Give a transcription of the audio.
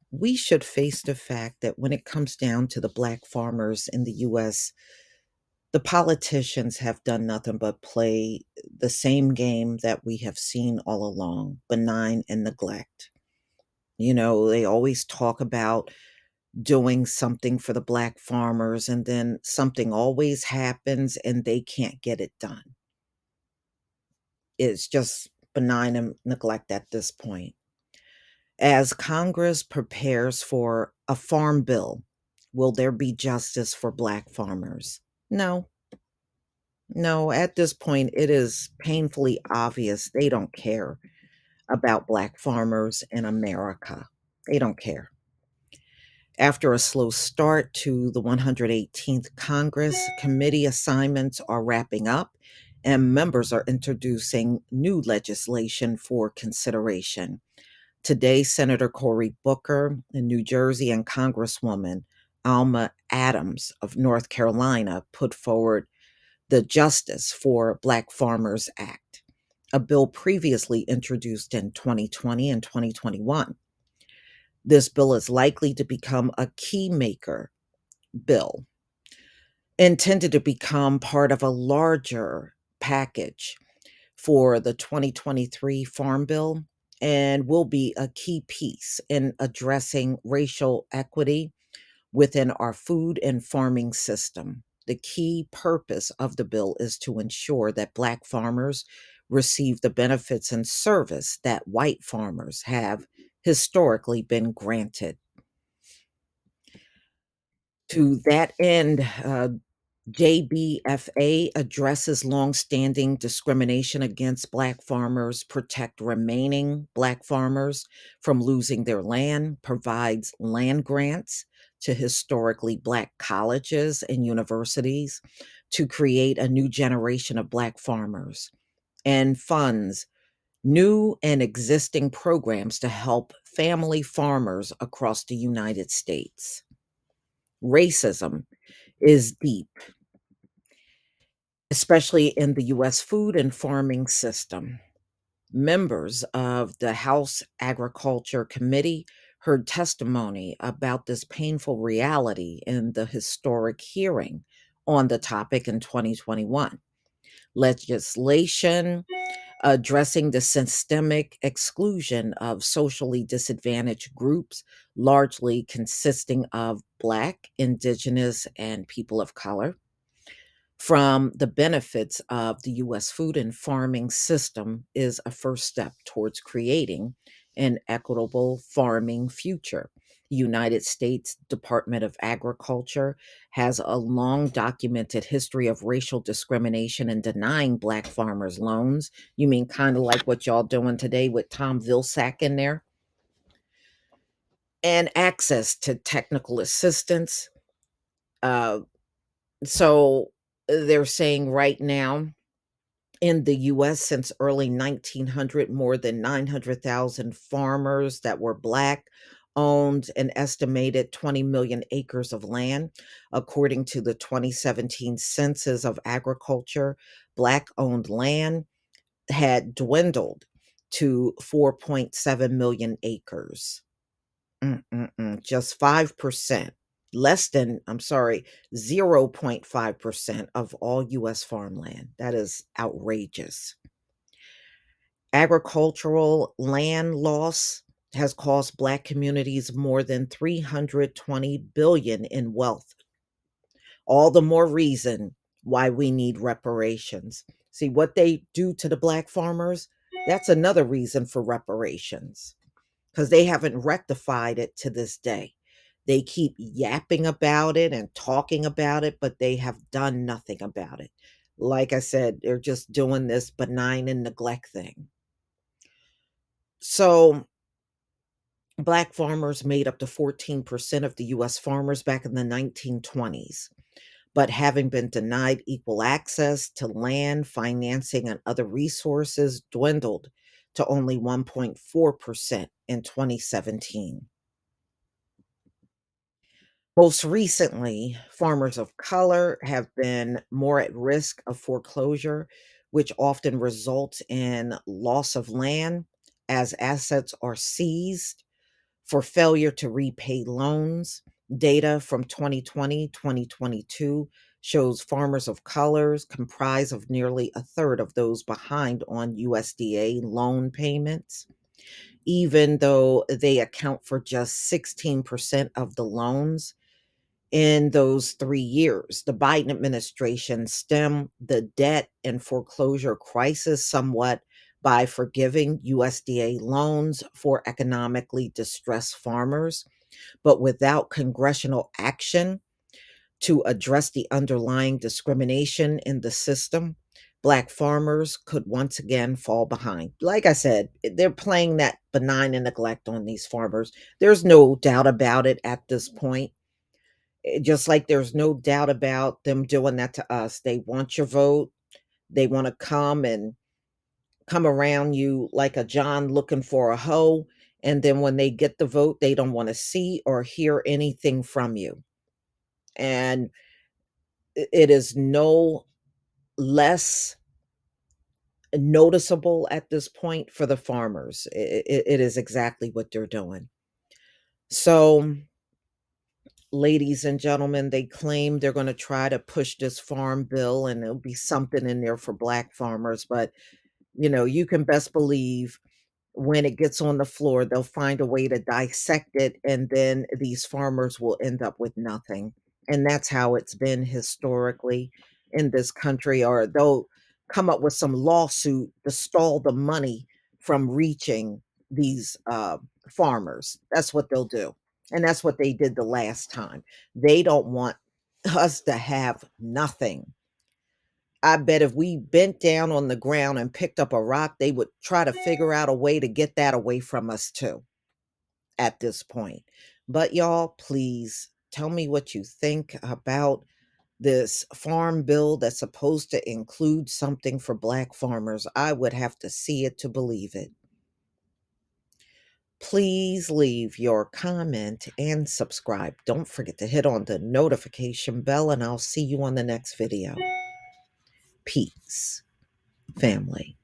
We should face the fact that when it comes down to the black farmers in the US, the politicians have done nothing but play the same game that we have seen all along, benign and neglect. They always talk about doing something for the black farmers, and then something always happens and they can't get it done. It's just benign and neglect at this point. As Congress prepares for a farm bill, will there be justice for black farmers? No, no. At this point, it is painfully obvious they don't care about black farmers in America. They don't care. After a slow start to the 118th Congress, committee assignments are wrapping up and members are introducing new legislation for consideration. Today, Senator Cory Booker in New Jersey and Congresswoman Alma Adams of North Carolina put forward the Justice for Black Farmers Act, a bill previously introduced in 2020 and 2021. This bill is likely to become a key maker bill intended to become part of a larger package for the 2023 Farm Bill and will be a key piece in addressing racial equity within our food and farming system. The key purpose of the bill is to ensure that Black farmers receive the benefits and service that white farmers have historically been granted. To that end, JBFA addresses longstanding discrimination against Black farmers, protect remaining Black farmers from losing their land, provides land grants to historically Black colleges and universities to create a new generation of Black farmers, and funds new and existing programs to help family farmers across the United States. Racism is deep, especially in the US food and farming system. Members of the House Agriculture Committee heard testimony about this painful reality in the historic hearing on the topic in 2021. Legislation addressing the systemic exclusion of socially disadvantaged groups, largely consisting of Black, Indigenous, and people of color from the benefits of the US food and farming system is a first step towards creating an equitable farming future. The United States Department of Agriculture has a long documented history of racial discrimination and denying Black farmers loans. You mean kind of like what y'all doing today with Tom Vilsack in there? And access to technical assistance. Uh, so they're saying right now, in the US since early 1900, more than 900,000 farmers that were Black owned an estimated 20 million acres of land. According to the 2017 Census of Agriculture, Black owned land had dwindled to 4.7 million acres. Just 5%, less than, I'm sorry, 0.5% of all US farmland. That is outrageous. Agricultural land loss has cost Black communities more than 320 billion in wealth. All the more reason why we need reparations. See what they do to the Black farmers? That's another reason for reparations, because they haven't rectified it to this day. They keep yapping about it and talking about it, but they have done nothing about it. Like I said, they're just doing this benign and neglect thing. So, Black farmers made up to 14% of the US farmers back in the 1920s, but having been denied equal access to land, financing, and other resources, dwindled to only 1.4% in 2017. Most recently, farmers of color have been more at risk of foreclosure, which often results in loss of land as assets are seized. for failure to repay loans. Data from 2020, 2022 shows farmers of colors comprise of nearly a third of those behind on USDA loan payments, even though they account for just 16% of the loans. In those 3 years, the Biden administration stemmed the debt and foreclosure crisis somewhat by forgiving USDA loans for economically distressed farmers, but without congressional action to address the underlying discrimination in the system, Black farmers could once again fall behind. Like I said, they're playing that benign and neglect on these farmers. There's no doubt about it at this point. Just like there's no doubt about them doing that to us. They want your vote. They want to come around you like a John looking for a hoe. And then when they get the vote, they don't want to see or hear anything from you. And it is no less noticeable at this point for the farmers. It is exactly what they're doing. So, ladies and gentlemen, they claim they're going to try to push this farm bill and there'll be something in there for Black farmers. But, you can best believe when it gets on the floor, they'll find a way to dissect it, and then these farmers will end up with nothing. And that's how it's been historically in this country, or they'll come up with some lawsuit to stall the money from reaching these farmers. That's what they'll do. And that's what they did the last time. They don't want us to have nothing. I bet if we bent down on the ground and picked up a rock, they would try to figure out a way to get that away from us too at this point. But y'all, please tell me what you think about this farm bill that's supposed to include something for Black farmers. I would have to see it to believe it. Please leave your comment and subscribe. Don't forget to hit on the notification bell, and I'll see you on the next video. Peace, family.